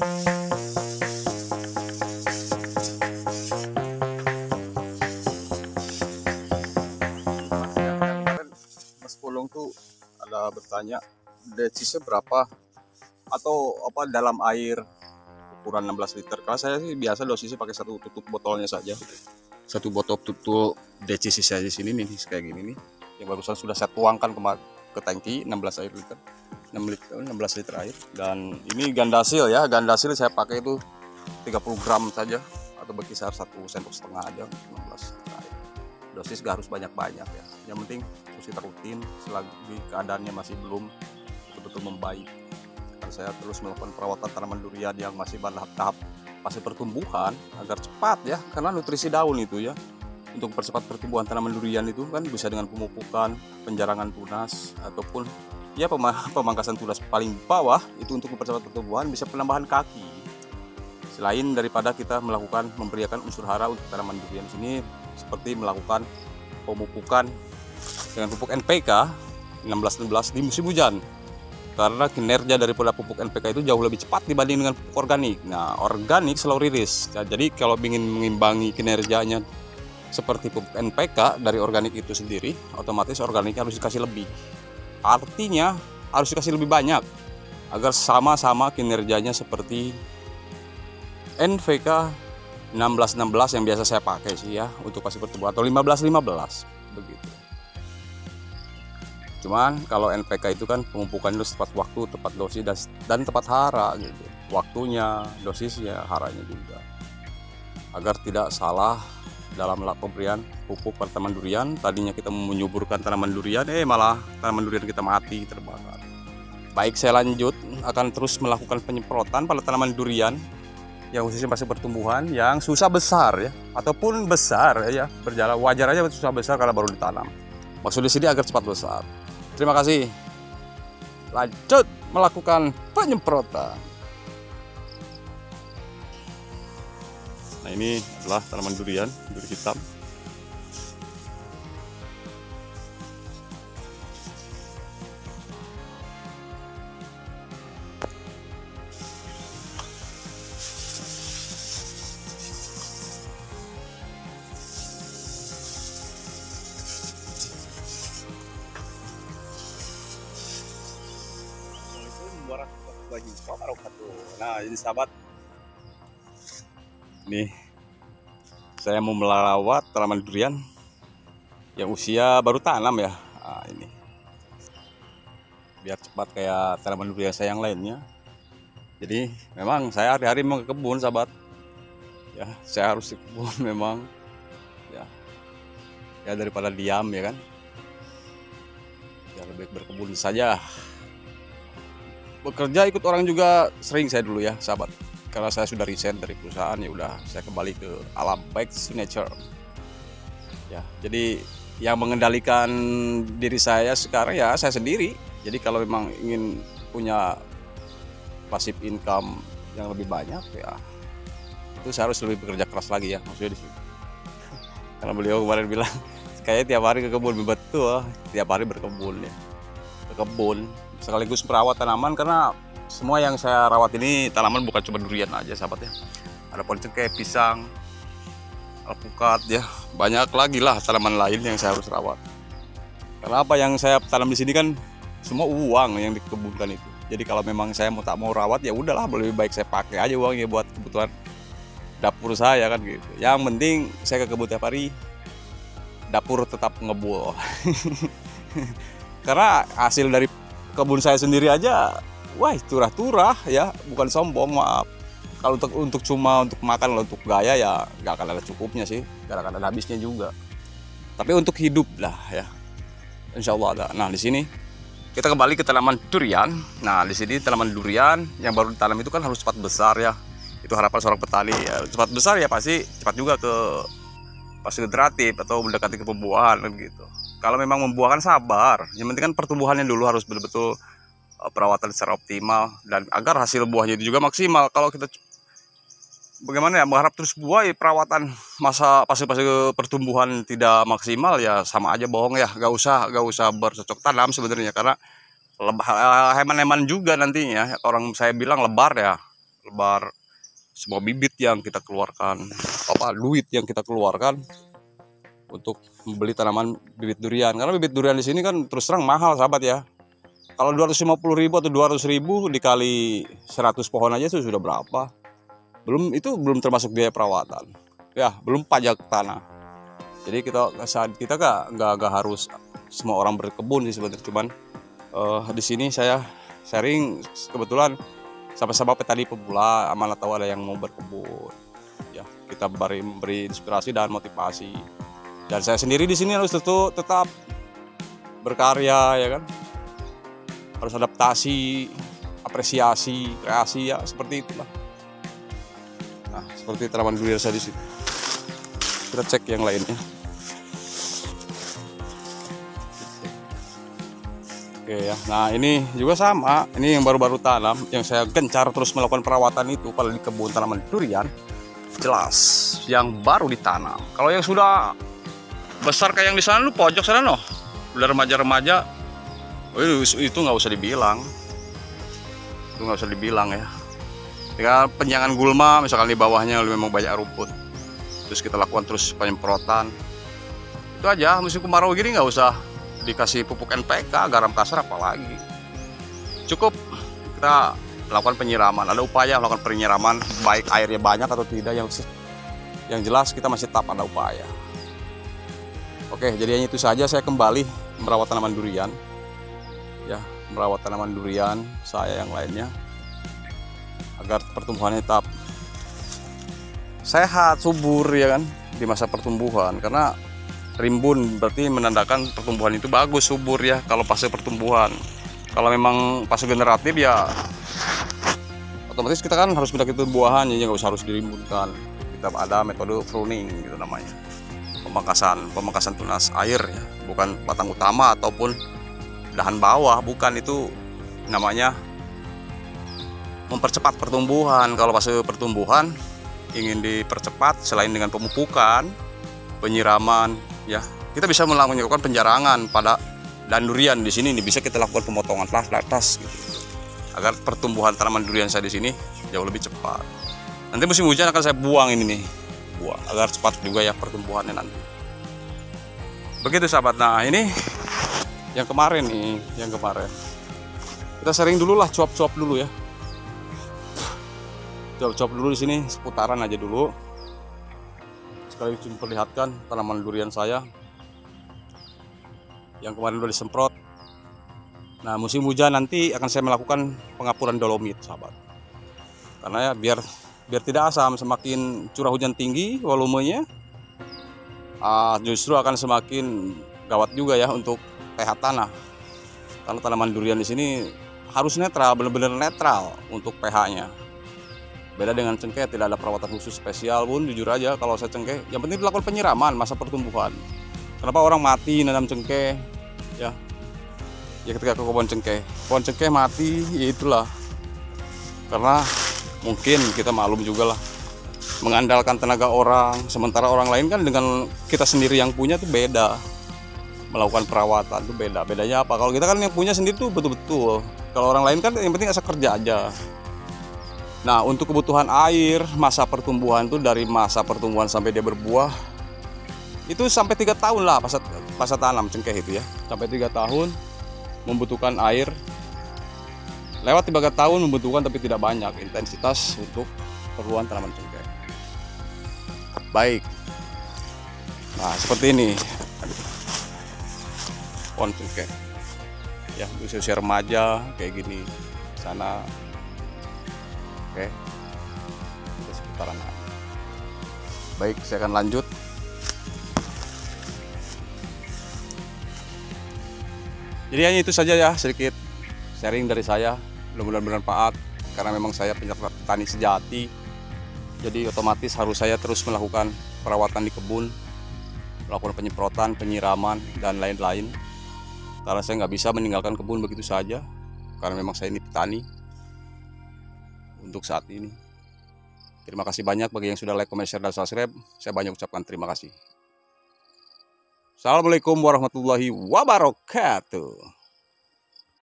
Mas Pulung tuh ada bertanya decisnya berapa atau apa dalam air ukuran 16 liter. Kalau saya sih biasa dosisnya pakai satu tutup botolnya saja. Satu botol tutup decis saya di sini nih kayak gini nih. Yang barusan sudah saya tuangkan ke tangki 16 air liter. 16 liter air. Dan ini gandasil ya. Gandasil saya pakai itu 30 gram saja atau berkisar 1,5 sendok aja 16 liter air. Dosis gak harus banyak-banyak ya. Yang penting terus kita rutin selagi keadaannya masih belum betul-betul membaik. Dan saya terus melakukan perawatan tanaman durian yang masih pada tahap fase pertumbuhan agar cepat ya, karena nutrisi daun itu ya untuk mempercepat pertumbuhan tanaman durian itu kan bisa dengan pemupukan, penjarangan tunas ataupun ya pemangkasan tunas paling bawah itu untuk mempercepat pertumbuhan, bisa penambahan kaki. Selain daripada kita melakukan memberikan unsur hara untuk tanaman durian sini seperti melakukan pemupukan dengan pupuk NPK 16-16 di musim hujan. Karena kinerja daripada pupuk NPK itu jauh lebih cepat dibanding dengan pupuk organik. Nah, organik slow release. Nah, jadi kalau ingin mengimbangi kinerjanya seperti pupuk NPK dari organik itu sendiri, otomatis organik harus dikasih lebih. Artinya harus dikasih lebih banyak agar sama-sama kinerjanya seperti NPK 16-16 yang biasa saya pakai sih ya untuk fase pertumbuhan, atau 15-15 begitu. Cuman kalau NPK itu kan pemupukan itu tepat waktu, tepat dosis dan tepat hara gitu. Waktunya, dosisnya, haranya juga. Agar tidak salah dalam pemberian pupuk pada tanaman durian. Tadinya kita menyuburkan tanaman durian, malah tanaman durian kita mati, terbakar. Baik, saya lanjut akan terus melakukan penyemprotan pada tanaman durian yang khususnya masih pertumbuhan yang susah besar ya, ataupun besar ya, berjalan wajar aja susah besar karena baru ditanam. Maksud di sini agar cepat besar. Terima kasih. Lanjut melakukan penyemprotan. Nah, ini adalah tanaman durian, duri hitam. Nah, ini sahabat, nih saya mau melawat tanaman durian yang usia baru tanam ya. Nah, ini biar cepat kayak tanaman durian saya yang lainnya. Jadi memang saya hari-hari mau ke kebun sahabat ya, saya harus ke kebun memang ya daripada diam ya kan, ya lebih berkebun saja. Bekerja ikut orang juga sering saya dulu ya sahabat, karena saya sudah resign dari perusahaan, ya udah saya kembali ke alam, back to nature ya. Jadi yang mengendalikan diri saya sekarang ya saya sendiri. Jadi kalau memang ingin punya passive income yang lebih banyak ya itu saya harus lebih bekerja keras lagi ya, maksudnya di sini. Karena beliau kemarin bilang kayaknya tiap hari ke kebun, betul tiap hari berkebun ya, ke kebun sekaligus merawat tanaman, karena semua yang saya rawat ini tanaman bukan cuma durian aja sahabat ya. Ada pohon cengkeh, pisang, alpukat ya, banyak lagi lah tanaman lain yang saya harus rawat. Karena apa yang saya tanam di sini kan semua uang yang dikebunkan itu. Jadi kalau memang saya tak mau rawat ya udahlah, lebih baik saya pakai aja uangnya buat kebutuhan dapur saya kan gitu. Yang penting saya ke kebun tiap hari, dapur tetap ngebul. Karena hasil dari kebun saya sendiri aja, wah turah-turah ya, bukan sombong, maaf. Kalau untuk cuma untuk makan, untuk gaya ya nggak akan ada cukupnya sih, nggak akan ada habisnya juga. Tapi untuk hidup lah ya, insya Allah ada. Nah, di sini kita kembali ke tanaman durian. Nah, di sini tanaman durian yang baru ditanam itu kan harus cepat besar ya. Itu harapan seorang petani ya. Cepat besar ya pasti cepat juga ke fase generatif atau mendekati ke pembuahan kan gitu. Kalau memang membuahkan sabar, yang penting kan pertumbuhannya dulu harus betul-betul perawatan secara optimal dan agar hasil buahnya itu juga maksimal. Kalau kita bagaimana ya mengharap terus buah ya, perawatan masa fase pertumbuhan tidak maksimal ya sama aja bohong ya. Gak usah bercocok tanam sebenarnya, karena heman-heman juga nantinya. Orang saya bilang lebar ya, lebar. Semua bibit yang kita keluarkan, duit yang kita keluarkan untuk membeli tanaman bibit durian. Karena bibit durian di sini kan terus terang mahal, sahabat ya. Kalau 250.000 atau 200.000 dikali 100 pohon aja itu sudah berapa? Belum termasuk biaya perawatan. Ya, belum pajak tanah. Jadi kita nggak harus semua orang berkebun sih sebenarnya. Cuman di sini saya sharing kebetulan sama-sama petani pemula, mana tahu ada yang mau berkebun. Ya, kita beri inspirasi dan motivasi. Dan saya sendiri di sini harus tetap berkarya, ya kan. Harus adaptasi, apresiasi, kreasi, ya seperti itulah. Nah, seperti tanaman durian saya di sini. Kita cek yang lainnya. Oke ya. Nah, ini juga sama. Ini yang baru-baru tanam, yang saya gencar terus melakukan perawatan itu kalau di kebun tanaman durian. Jelas yang baru ditanam. Kalau yang sudah besar kayak yang di sana, lu pojok sana noh. Udah remaja-remaja. Itu nggak usah dibilang. Itu nggak usah dibilang ya. Tinggal penyangan gulma, misalkan di bawahnya memang banyak rumput. Terus kita lakukan terus penyemprotan. Itu aja, musim kemarau gini nggak usah dikasih pupuk NPK, garam kasar apalagi. Cukup kita lakukan penyiraman. Ada upaya melakukan penyiraman, baik airnya banyak atau tidak, yang jelas kita masih tetap ada upaya. Oke, jadi itu saja, saya kembali merawat tanaman durian. Ya, merawat tanaman durian saya yang lainnya agar pertumbuhannya tetap sehat, subur, ya kan, di masa pertumbuhan. Karena rimbun berarti menandakan pertumbuhan itu bagus, subur ya, kalau fase pertumbuhan. Kalau memang fase generatif ya otomatis kita kan harus pindah ke tumbuhan, jadi nggak usah harus dirimbunkan. Kita ada metode pruning gitu namanya, pemangkasan tunas air ya, bukan batang utama ataupun dahan bawah, bukan. Itu namanya mempercepat pertumbuhan. Kalau fase pertumbuhan ingin dipercepat, selain dengan pemupukan, penyiraman, ya kita bisa melakukan penjarangan pada dahan durian di sini. Bisa kita lakukan pemotongan latas gitu, agar pertumbuhan tanaman durian saya di sini jauh lebih cepat. Nanti musim hujan akan saya buang ini nih, agar cepat juga ya pertumbuhannya nanti. Begitu sahabat. Nah, ini yang kemarin nih, kita sering dulu lah, cuap-cuap dulu ya. Cuap dulu di sini, seputaran aja dulu. Sekali memperlihatkan tanaman durian saya yang kemarin udah disemprot. Nah, musim hujan nanti akan saya melakukan pengapuran dolomit, sahabat. Karena ya biar tidak asam, semakin curah hujan tinggi volumenya, justru akan semakin gawat juga ya untuk pH tanah. Karena tanaman durian di sini harus netral, benar-benar netral untuk pH-nya. Beda dengan cengkeh, tidak ada perawatan khusus spesial pun, jujur aja kalau saya cengkeh, yang penting dilakukan penyiraman masa pertumbuhan. Kenapa orang mati nanam cengkeh? Ya ketika ke pohon cengkeh mati, ya itulah. Karena mungkin kita maklum juga lah, mengandalkan tenaga orang, sementara orang lain kan dengan kita sendiri yang punya tuh beda. Melakukan perawatan tuh beda. Bedanya apa? Kalau kita kan yang punya sendiri tuh betul-betul. Kalau orang lain kan yang penting asal kerja aja. Nah, untuk kebutuhan air, masa pertumbuhan tuh dari masa pertumbuhan sampai dia berbuah itu sampai 3 tahun lah masa tanam cengkeh itu ya. Sampai 3 tahun membutuhkan air. Lewat 3 tahun membutuhkan tapi tidak banyak intensitas untuk keperluan tanaman cengkeh. Baik. Nah, seperti ini. Pohon cengkeh. Ya, usia remaja kayak gini. Sana. Oke, kita seputaran. Baik, saya akan lanjut. Jadi hanya itu saja ya, sedikit sharing dari saya. Mudah-mudahan bermanfaat, karena memang saya petani sejati. Jadi otomatis harus saya terus melakukan perawatan di kebun, melakukan penyemprotan, penyiraman, dan lain-lain. Karena saya nggak bisa meninggalkan kebun begitu saja, karena memang saya ini petani. Untuk saat ini, terima kasih banyak bagi yang sudah like, comment, share, dan subscribe. Saya banyak ucapkan terima kasih. Assalamualaikum warahmatullahi wabarakatuh.